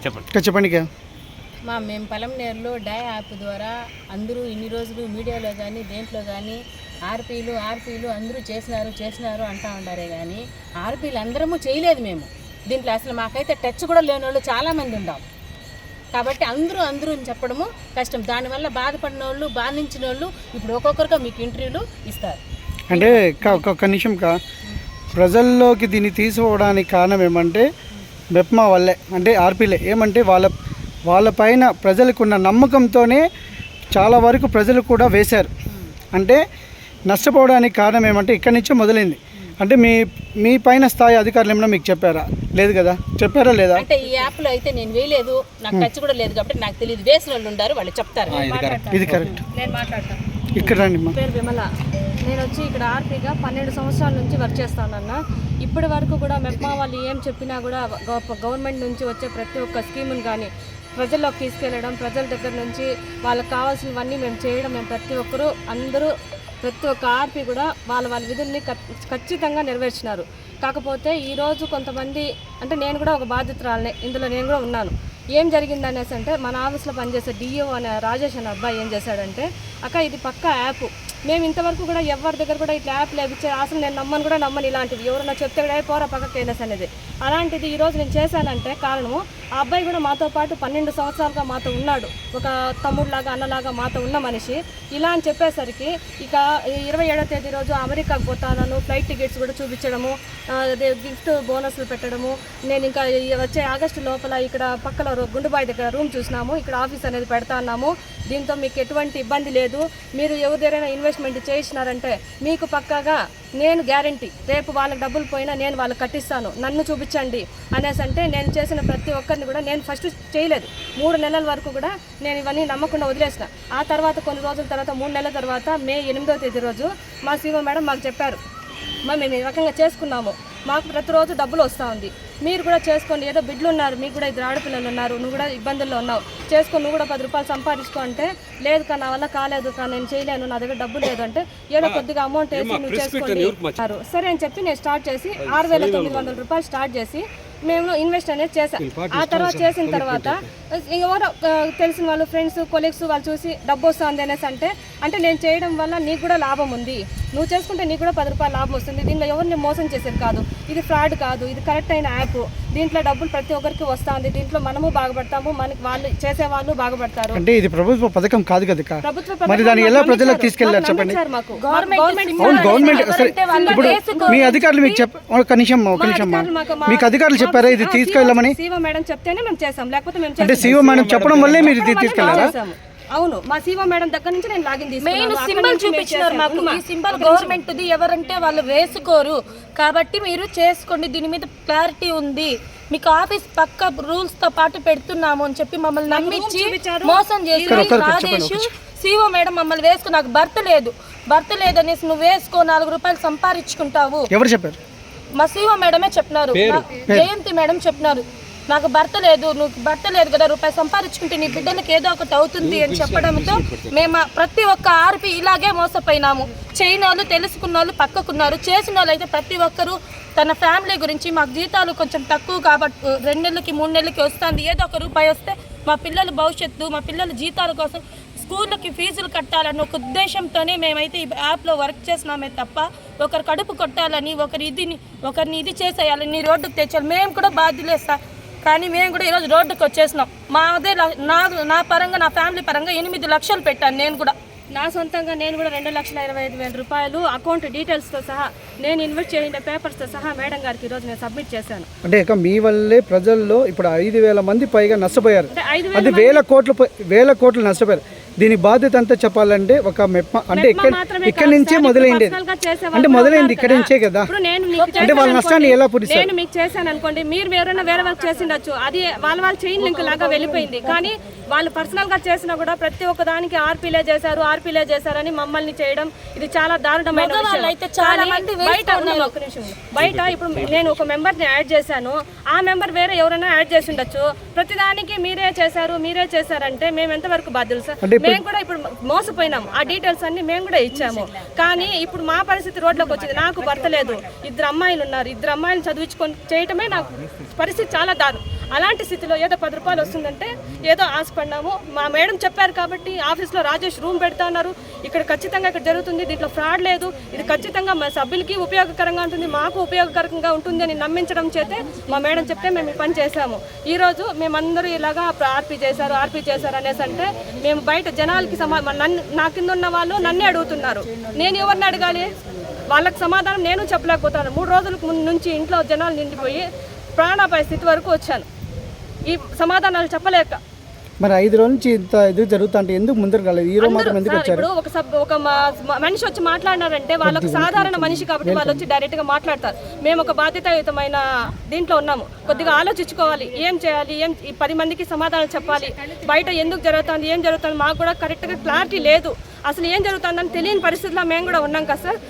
చెప్పండి. మేము పలంనేరులో die app ద్వారా అందరూ ఇన్ని రోజులు మీడియాలో కానీ దేంట్లో కానీ ఆర్పీలు అందరూ చేసినారు అంటూ ఉండారే కానీ ఆర్పీలు అందరము చేయలేదు. మేము దీంట్లో అసలు మాకైతే టచ్ కూడా లేని వాళ్ళు చాలామంది ఉన్నాం. కాబట్టి అందరూ చెప్పడము కష్టం. దానివల్ల బాధపడిన వాళ్ళు బాధించిన వాళ్ళు ఇప్పుడు ఒక్కొక్కరుగా మీకు ఇంటర్వ్యూలు ఇస్తారు. అంటే ఒక్క నిమిషం ప్రజల్లోకి దీన్ని తీసుకోవడానికి కారణం ఏమంటే మెప్మా వల్లే, అంటే ఆర్పీలే. ఏమంటే వాళ్ళ పైన ప్రజలకు ఉన్న నమ్మకంతోనే చాలా వరకు ప్రజలు కూడా వేశారు. అంటే నష్టపోవడానికి కారణం ఏమంటే ఇక్కడి నుంచే మొదలైంది. అంటే మీ పైన స్థాయి అధికారులు ఏమైనా మీకు చెప్పారా? లేదు కదా, చెప్పారా లేదా? అంటే ఈ యాప్లో అయితే నేను వేయలేదు, నాకు టచ్ కూడా లేదు కాబట్టి నాకు తెలియదు. వేసిన వాళ్ళు ఉన్నారు, వాళ్ళు చెప్తారు. ఇది కరెక్ట్. నేను మాట్లాడతాను. ఇక్కడ రండి. పేరు విమల. నేను వచ్చి ఇక్కడ ఆర్పీగా 12 సంవత్సరాల నుంచి వర్క్ చేస్తానన్నా. ఇప్పటి వరకు కూడా మెప్మా వాళ్ళు ఏం చెప్పినా కూడా గవర్నమెంట్ నుంచి వచ్చే ప్రతి ఒక్క స్కీమును కానీ ప్రజల్లోకి తీసుకెళ్ళడం, ప్రజల దగ్గర నుంచి వాళ్ళకి కావాల్సినవన్నీ మేము చేయడం, మేము ప్రతి ఒక్క ఆర్పీ కూడా వాళ్ళ విధుల్ని ఖచ్చితంగా నెరవేర్చినారు. కాకపోతే ఈరోజు కొంతమంది, అంటే నేను కూడా ఒక బాధితురాలనే, ఇందులో నేను కూడా ఉన్నాను. ఏం జరిగింది అనేసి అంటే మన ఆఫీస్లో పనిచేసే డిఓ అనే రాజేష్ అనే అబ్బాయి ఏం చేశాడంటే, ఇది పక్కా యాప్, మేము ఇంతవరకు కూడా ఎవరి దగ్గర కూడా ఇట్లా యాప్ లేపించే అసలు నేను నమ్మను ఇలాంటివి ఎవరైనా చెప్తే కూడా పోరా పక్కకి అయినా అనేది. అలాంటిది ఈరోజు నేను చేశానంటే కారణము ఆ అబ్బాయి కూడా మాతో పాటు 12 సంవత్సరాలుగా మాతో ఉన్నాడు. ఒక తమ్ముడులాగా అన్నలాగా మాతో ఉన్న మనిషి ఇలా అని చెప్పేసరికి ఇక 27వ తేదీ రోజు అమెరికాకు పోతాను, ఫ్లైట్ టికెట్స్ కూడా చూపించడము, గిఫ్ట్ బోనస్లు పెట్టడము. నేను ఇంకా వచ్చే ఆగస్టు లోపల ఇక్కడ పక్కన గుండుబాయి దగ్గర రూమ్ చూసినాము, ఇక్కడ ఆఫీస్ అనేది పెడతా ఉన్నాము. దీంతో మీకు ఎటువంటి ఇబ్బంది లేదు. మీరు ఎవరి దగ్గరైనా ఇన్వెస్ట్మెంట్ చేయించినారంటే మీకు పక్కాగా నేను గ్యారంటీ, రేపు వాళ్ళకి డబ్బులు పోయినా నేను వాళ్ళకి కట్టిస్తాను, నన్ను చూపించండి అనేసి అంటే నేను చేసిన ప్రతి ఒక్కరిని కూడా నేను ఫస్ట్ చేయలేదు. 3 నెలల వరకు కూడా నేను ఇవన్నీ నమ్మకుండా వదిలేసిన. ఆ తర్వాత కొన్ని రోజుల తర్వాత 3 నెలల తర్వాత మే 8వ తేదీ రోజు మా సీఓ మేడం మాకు చెప్పారు, మేము ఈ రకంగా చేసుకున్నాము, మాకు ప్రతిరోజు డబ్బులు వస్తూ ఉంది, మీరు కూడా చేసుకోండి, ఏదో బిడ్డలు ఉన్నారు, మీకు కూడా 2 ఆడపిల్లలు ఉన్నారు, నువ్వు కూడా ఇబ్బందుల్లో ఉన్నావు, చేసుకొని నువ్వు కూడా 10 రూపాయలు సంపాదించుకో అంటే, లేదు కానీ నా వల్ల కాలేదు కానీ నేను చేయలేను, నా దగ్గర డబ్బులు లేదు అంటే, ఏదో కొద్దిగా అమౌంట్ వేసి నువ్వు చేసుకోండి సరే అని చెప్పి నేను స్టార్ట్ చేసి 6,900 రూపాయలు స్టార్ట్ చేసి మేము ఇన్వెస్ట్ అనేది చేసాం. ఆ తర్వాత చేసిన తర్వాత ఎవరో తెలిసిన వాళ్ళు ఫ్రెండ్స్ కొలీగ్స్ వాళ్ళు చూసి డబ్బు వస్తుంది అనేసి అంటే నేను చేయడం వల్ల నీకు కూడా లాభం ఉంది, నువ్వు చేసుకుంటే నీకు కూడా 10 రూపాయలు లాభం వస్తుంది, దీనిలో ఎవరిని మోసం చేసేది కాదు, ఇది ఫ్రాడ్ కాదు, ఇది కరెక్ట్ అయిన యాప్, దీంట్లో డబ్బులు ప్రతి ఒక్కరికి వస్తుంది, దీంట్లో మనము బాగుపడతాము, మనకి వాళ్ళు చేసేవాళ్ళు బాగుపడతారు. అంటే ఇది ప్రభుత్వ పథకం కాదు కదా, మరి దాన్ని ఎలా ప్రజలకు తీసుకెళ్లారు చెప్పండి? గవర్నమెంట్ ఇప్పుడు మీ అధికారులు మీకు ఒక నిమిషం మీకు అధికారులు చెప్పారా ఇది తీసుకెళ్ళమని? సీఓ మేడం చెప్తేనే మేము చేసాం, లేకపోతే మేము అంటే సీఓ మేడం చెప్పడం వల్లే మీరు తీసుకెళ్లారా? అవును, మా సీఓ మేడం దగ్గర నుంచి నేను లాగిన్ తీసుకున్నాను. సింబల్ చూపించారు మాకు, ఈ సింబల్ గవర్నమెంట్ది, ఎవరంటే వాళ్ళు వేసుకోరు కాబట్టి మీరు చేసుకోండి, దీని మీద క్లారిటీ ఉంది, మీకు ఆఫీస్ పక్క రూల్స్ తో పాటు పెడుతున్నాము అని చెప్పి మమ్మల్ని నమ్మించి మోసం చేసి రాజేష్ సీఓ మేడం మమ్మల్ని వేసుకో, నాకు భర్త లేదు అనేసి నువ్వు వేసుకో, 4 రూపాయలు సంపాదించుకుంటావు. ఎవరు చెప్పారు? మా సీఓ మేడమే చెప్పినారు, జయంతి మేడం చెప్పినారు. నాకు భర్త లేదు, నువ్వు భర్త లేదు కదా, రూపాయి సంపాదించుకుంటే నీ బిడ్డలకు ఏదో ఒకటి అవుతుంది అని చెప్పడంతో మేము ప్రతి ఒక్క ఆర్పి ఇలాగే మోసపోయినాము. చేయని వాళ్ళు తెలుసుకున్న వాళ్ళు పక్కకున్నారు, చేసిన వాళ్ళు అయితే ప్రతి ఒక్కరూ తన ఫ్యామిలీ గురించి మాకు జీతాలు కొంచెం తక్కువ కాబట్టి 2 నెలలకి 3 నెలలకి వస్తుంది, ఏదో ఒక రూపాయి వస్తే మా పిల్లల భవిష్యత్తు, మా పిల్లల జీతాల కోసం స్కూళ్ళకి ఫీజులు కట్టాలన్న ఒక ఉద్దేశంతోనే మేమైతే ఈ యాప్లో వర్క్ చేసినామే తప్ప ఒకరు కడుపు కొట్టాలని ఒకరిని ఇది చేసేయాలని రోడ్డుకు తెచ్చాలి. మేము కూడా బాధ్యులేస్తాం కానీ మేము కూడా ఈరోజు రోడ్డుకు వచ్చేసినాం. నా పరంగా నా ఫ్యామిలీ పరంగా 8 లక్షలు పెట్టాను. నేను కూడా నా సొంతంగా నేను కూడా 2,25,000 రూపాయలు అకౌంట్ డీటెయిల్స్తో సహా నేను ఇన్వెస్ట్ చేసిన పేపర్స్తో సహా మేడం గారికి ఈరోజు నేను సబ్మిట్ చేశాను. అంటే ఇక మీ వల్లే ప్రజల్లో ఇప్పుడు 5,000 మంది పైగా నష్టపోయారు, అది వేల కోట్లు నష్టపోయారు. దీని బాధ్యత అంతా చెప్పాలంటే ఒక మెప్మా అంటే ఇక్కడ నుంచే మొదలైంది, అంటే మొదలైంది ఇక్కడ నుంచే కదా. అంటే వాళ్ళ నష్టాన్ని ఎలా పూరిస్తారు? నేను మీకు చేశాను అనుకోండి, మీరు ఎవరైనా వేరే వర్క్ చేసిండొచ్చు, అది వాళ్ళ చైన్ లింక్ లాగా వెళ్ళిపోయింది. కానీ వాళ్ళు పర్సనల్ గా చేసినా కూడా ప్రతి ఒక్క దానికి ఆర్పీలే చేశారని మమ్మల్ని చేయడం ఇది చాలా దారుణమైన బయట ఇప్పుడు నేను ఒక మెంబర్ ని యాడ్ చేశాను, ఆ మెంబర్ వేరే ఎవరైనా యాడ్ చేసి ఉండొచ్చు, ప్రతిదానికి మీరే చేశారంటే మేము ఎంతవరకు బాధ్యులు సార్? మేము కూడా ఇప్పుడు మోసపోయినాం, ఆ డీటెయిల్స్ అన్ని మేము కూడా ఇచ్చాము. కానీ ఇప్పుడు మా పరిస్థితి రోడ్లోకి వచ్చింది, నాకు భర్త లేదు, 2 అమ్మాయిలు ఉన్నారు, 2 అమ్మాయిలు చదివించుకొని చేయటమే నాకు పరిస్థితి చాలా దారుణం. అలాంటి స్థితిలో ఏదో 10 రూపాయలు వస్తుందంటే ఏదో ఆశపడినాము. మా మేడం చెప్పారు కాబట్టి ఆఫీస్లో రాజేష్ రూమ్ పెడతా ఉన్నారు, ఇక్కడ ఖచ్చితంగా ఇక్కడ జరుగుతుంది, దీంట్లో ఫ్రాడ్ లేదు, ఇది ఖచ్చితంగా మా సభ్యులకి ఉపయోగకరంగా ఉంటుంది, మాకు ఉపయోగకరంగా ఉంటుంది అని నమ్మించడం చేతే మా మేడం చెప్తే మేము ఈ పని చేశాము. ఈరోజు మేమందరూ ఇలాగా ఆర్పీ చేశారు అనేసి అంటే మేము బయట జనాలకి నా కింద ఉన్న వాళ్ళు నన్నే అడుగుతున్నారు, నేను ఎవరిని అడగాలి? వాళ్ళకి సమాధానం నేను చెప్పలేకపోతాను. 3 రోజులకు ముందు నుంచి ఇంట్లో జనాలు నిండిపోయి ప్రాణాపాయ స్థితి వరకు వచ్చాను ఈ సమాధానాలు చెప్పలేక. మరి 5 రోజుల నుంచి ఇంత ఇది జరుగుతుంటే ఎందుకు ముందర కాలేదు? ఈ రోజు మాత్రం ఎందుకు వచ్చారు? ఇప్పుడు ఒక మనిషి వచ్చి మాట్లాడినారంటే వాళ్ళకి సాధారణ మనిషి కాబట్టి వాళ్ళు వచ్చి డైరెక్ట్ గా మాట్లాడతారు. మేము ఒక బాధ్యతాయుతమైన దీంట్లో ఉన్నాము, కొద్దిగా ఆలోచించుకోవాలి, ఏం చేయాలి, ఈ 10 మందికి సమాధానం చెప్పాలి. బయట ఎందుకు జరుగుతుంది, ఏం జరుగుతుంది మాకు కూడా కరెక్ట్ గా క్లారిటీ లేదు, అసలు ఏం జరుగుతుందని తెలియని పరిస్థితిలో మేము కూడా ఉన్నాం కదా సార్.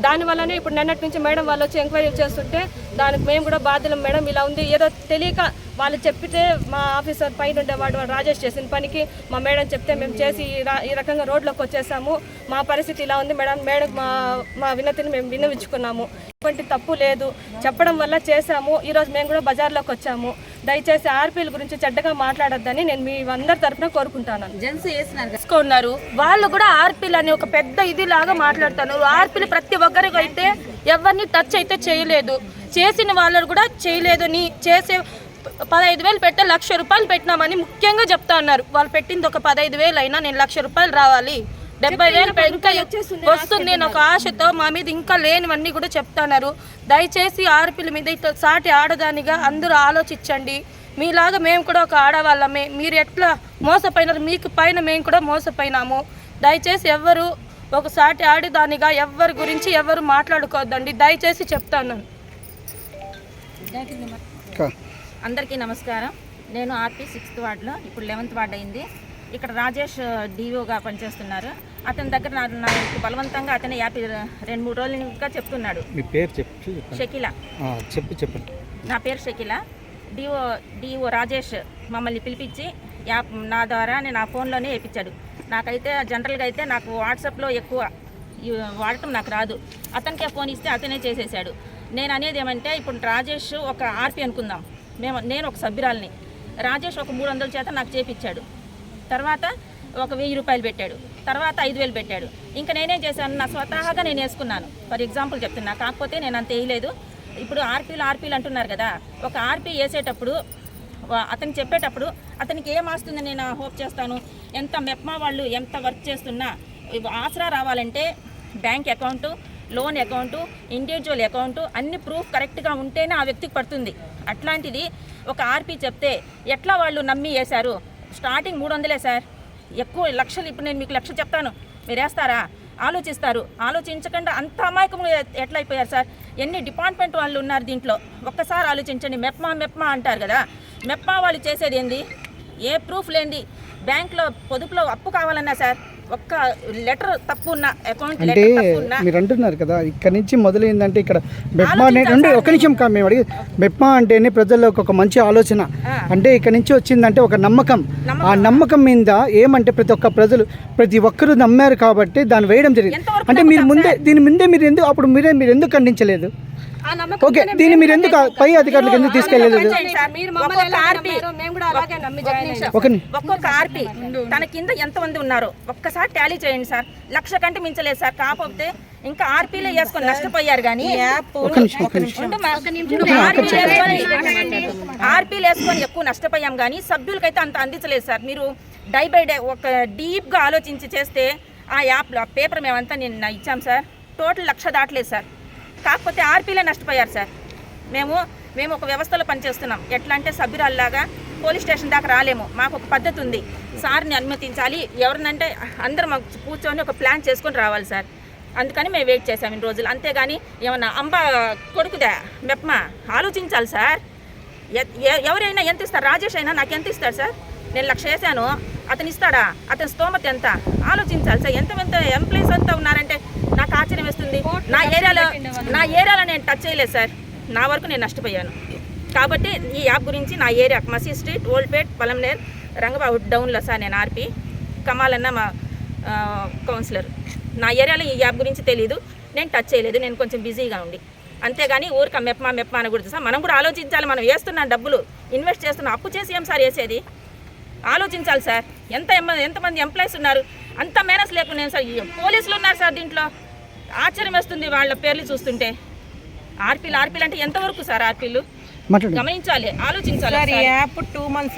దానివల్లనే ఇప్పుడు నిన్నటి నుంచి మేడం వాళ్ళు వచ్చి ఎంక్వైరీ చేస్తుంటే దానికి మేము కూడా బాధ్యులం. మేడం ఇలా ఉంది, ఏదో తెలియక వాళ్ళు చెప్పితే మా ఆఫీసర్ పైన ఉండేవాడు రాజేష్ చేసిన పనికి మా మేడం చెప్తే మేము చేసి ఈ రకంగా రోడ్లోకి వచ్చేసాము. మా పరిస్థితి ఇలా ఉంది మేడం మా వినతిని మేము విన్నవించుకున్నాము. ఎటువంటి తప్పు లేదు, చెప్పడం వల్ల చేశాము. ఈరోజు మేము కూడా బజార్లోకి వచ్చాము. దయచేసి ఆర్పీల గురించి చెడ్డగా మాట్లాడొద్దని నేను మీ అందరి తరఫున కోరుకుంటాను. జెంట్స్ వేసుకున్నారు వాళ్ళు కూడా ఆర్పీలు అని ఒక పెద్ద ఇది లాగా మాట్లాడుతున్నారు. ఆర్పీలు ప్రతి ఒక్కరికి అయితే ఎవరిని టచ్ అయితే చేయలేదు, చేసిన వాళ్ళు కూడా చేయలేదని, చేసే 15,000 పెట్టే 1,00,000 రూపాయలు పెట్టినామని ముఖ్యంగా చెప్తా ఉన్నారు. వాళ్ళు పెట్టింది ఒక 15,000 అయినా నేను 1,00,000 రూపాయలు రావాలి, 70,000 ఇంకా వస్తుంది నేను ఒక ఆశతో మా మీద ఇంకా లేనివన్నీ కూడా చెప్తున్నారు. దయచేసి ఆర్పీల మీద ఇట్లా సాటి ఆడదానిగా అందరూ ఆలోచించండి. మీలాగా మేము కూడా ఒక ఆడవాళ్ళమే, మీరు ఎట్లా మోసపోయినారు మీకు పైన మేము కూడా మోసపోయినాము. దయచేసి ఎవ్వరు ఒక సాటి ఆడదానిగా ఎవరి గురించి ఎవరు మాట్లాడుకోవద్దండి, దయచేసి చెప్తాను. అందరికీ నమస్కారం. నేను ఆర్పీ 6th వార్డులో, ఇప్పుడు 11th వార్డు అయింది. ఇక్కడ రాజేష్ డిఓగా పనిచేస్తున్నారు. అతని దగ్గర నాకు బలవంతంగా అతనే 2-3 రోజులుగా చెప్తున్నాడు. మీ పేరు చెప్పు. షకీలా. చెప్పండి. నా పేరు షకీలా. డిఓ రాజేష్ మమ్మల్ని పిలిపించి నా ద్వారా నా ఫోన్లోనే వేయించాడు. నాకైతే జనరల్గా అయితే నాకు వాట్సాప్లో ఎక్కువ వాడటం నాకు రాదు. అతనికే ఫోన్ ఇస్తే అతనే చేసేసాడు. నేను అనేది ఏమంటే, ఇప్పుడు రాజేష్ ఒక ఆర్పీ అనుకుందాం, నేను ఒక సభ్యురాలిని. రాజేష్ ఒక 300 చేత నాకు చేపించాడు. తర్వాత ఒక 1,000 రూపాయలు పెట్టాడు, తర్వాత 5,000 పెట్టాడు. ఇంకా నేనేం చేశాను, నా స్వతహాగా నేను వేసుకున్నాను. ఫర్ ఎగ్జాంపుల్ చెప్తున్నా, కాకపోతే నేను అంత వేయలేదు. ఇప్పుడు ఆర్పీలు అంటున్నారు కదా, ఒక ఆర్పీ వేసేటప్పుడు అతను చెప్పేటప్పుడు అతనికి ఏం వస్తుందని నేను హోప్ చేస్తాను. ఎంత మెప్మా వాళ్ళు ఎంత వర్క్ చేస్తున్నా ఆసరా రావాలంటే bank account, loan account, individual account అన్ని ప్రూఫ్ కరెక్ట్గా ఉంటేనే ఆ వ్యక్తికి పడుతుంది. అట్లాంటిది ఒక ఆర్పీ చెప్తే ఎట్లా వాళ్ళు నమ్మి వేశారు? స్టార్టింగ్ 300 సార్, ఎక్కువ లక్షలు. ఇప్పుడు నేను మీకు 1,00,000 చెప్తాను, మీరు వేస్తారా? ఆలోచిస్తారు. ఆలోచించకుండా అంత అమాయకంగా ఎట్లా అయిపోయారు సార్? ఎన్ని డిపార్ట్మెంట్ వాళ్ళు ఉన్నారు దీంట్లో, ఒక్కసారి ఆలోచించండి. మెప్మా అంటారు కదా, మెప్మా వాళ్ళు చేసేది ఏంది? ఏ ప్రూఫ్ లేనిది బ్యాంక్లో పొదుపులో అప్పు కావాలన్నా సార్, ఒక్క లెటర్ తప్పు ఉన్న అకౌంట్ అంటే మీరు అంటున్నారు కదా, ఇక్కడ నుంచి మొదలైందంటే ఇక్కడ మెప్మా అంటే ఒక నిమిషం కాదు, మేము అడిగి మెప్మా అంటేనే ప్రజల్లోకి ఒక మంచి ఆలోచన. అంటే ఇక్కడ నుంచి వచ్చిందంటే ఒక నమ్మకం. ఆ నమ్మకం మీద ఏమంటే ప్రతి ఒక్కరు నమ్మారు కాబట్టి దాన్ని వేయడం జరిగింది. అంటే మీరు దీని ముందే మీరు ఎందుకు ఖండించలేదు? ఓకే, దీన్ని మీరు ఎందుకు పై అధికారులకు ఎందుకు తీసుకెళ్ళలేదు? ఒక్కొక్క ఆర్పీ తన కింద ఎంతమంది ఉన్నారో ఒక్కసారి టాలీ చేయండి సార్. 1,00,000 కంటే మించలేదు సార్. కాకపోతే ఇంకా ఆర్పీలే వేసుకొని నష్టపోయారు. కానీ ఆర్పీలు వేసుకొని ఎక్కువ నష్టపోయాం, కానీ సభ్యులకైతే అంత అందించలేదు సార్. మీరు డై బై డే ఒక డీప్గా ఆలోచించి చేస్తే ఆ యాప్లో ఆ పేపర్ మేమంతా నేను ఇచ్చాం సార్. Total 1,00,000 దాటలేదు sir. కాకపోతే ఆర్పీలే నష్టపోయారు సార్. మేము ఒక వ్యవస్థలో పనిచేస్తున్నాం. ఎట్లా అంటే సభ్యురాల్లాగా పోలీస్ స్టేషన్ దాకా రాలేము. మాకు ఒక పద్ధతి ఉంది. సార్ని అనుమతించాలి, ఎవరినంటే అందరం మాకు కూర్చొని ఒక ప్లాన్ చేసుకొని రావాలి సార్. అందుకని మేము వెయిట్ చేసాం ఇన్ని రోజులు. అంతేగాని ఏమన్నా అంబా కొడుకుదా మెప్మా ఆలోచించాలి సార్. ఎవరైనా ఎంత ఇస్తారు? రాజేష్ అయినా నాకు ఎంత ఇస్తాడు సార్? నేను 1,00,000 వేసాను, అతను ఇస్తాడా? అతని స్తోమత ఎంత ఆలోచించాలి సార్. ఎంత ఎంప్లాయీస్ అంతా ఉన్నారంటే నాకు ఆశ్చర్యం వేస్తుంది. నా ఏరియాలో నేను టచ్ చేయలేదు సార్. నా వరకు నేను నష్టపోయాను. కాబట్టి ఈ యాప్ గురించి నా ఏరియా మసీద్ స్ట్రీట్, ఓల్డ్పేట్, పలంనేర్, రంగబాబు డౌన్లో సార్ నేను ఆర్పీ, కమాలన్న మా కౌన్సిలర్. నా ఏరియాలో ఈ యాప్ గురించి తెలీదు, నేను టచ్ చేయలేదు, నేను కొంచెం బిజీగా ఉండి. అంతేగాని ఊరిక మెప్మా అనకూడదు సార్. మనం కూడా ఆలోచించాలి. మనం వేస్తున్నాం డబ్బులు, ఇన్వెస్ట్ చేస్తున్నాం. అప్పు చేసి ఏం సార్ వేసేది? ఆలోచించాలి సార్. ఎంతమంది ఎంప్లాయీస్ ఉన్నారు, అంత మేనస్ లేకుండా సార్. పోలీసులు ఉన్నారు సార్ దీంట్లో. ఆశ్చర్యం వేస్తుంది వాళ్ళ పేర్లు చూస్తుంటే. ఆర్పీలు అంటే ఎంతవరకు సార్? ఆర్పీలు మాట్లాడు. గమనించాలి, ఆలోచించాలి. సార్ ఈ యాప్ 2 months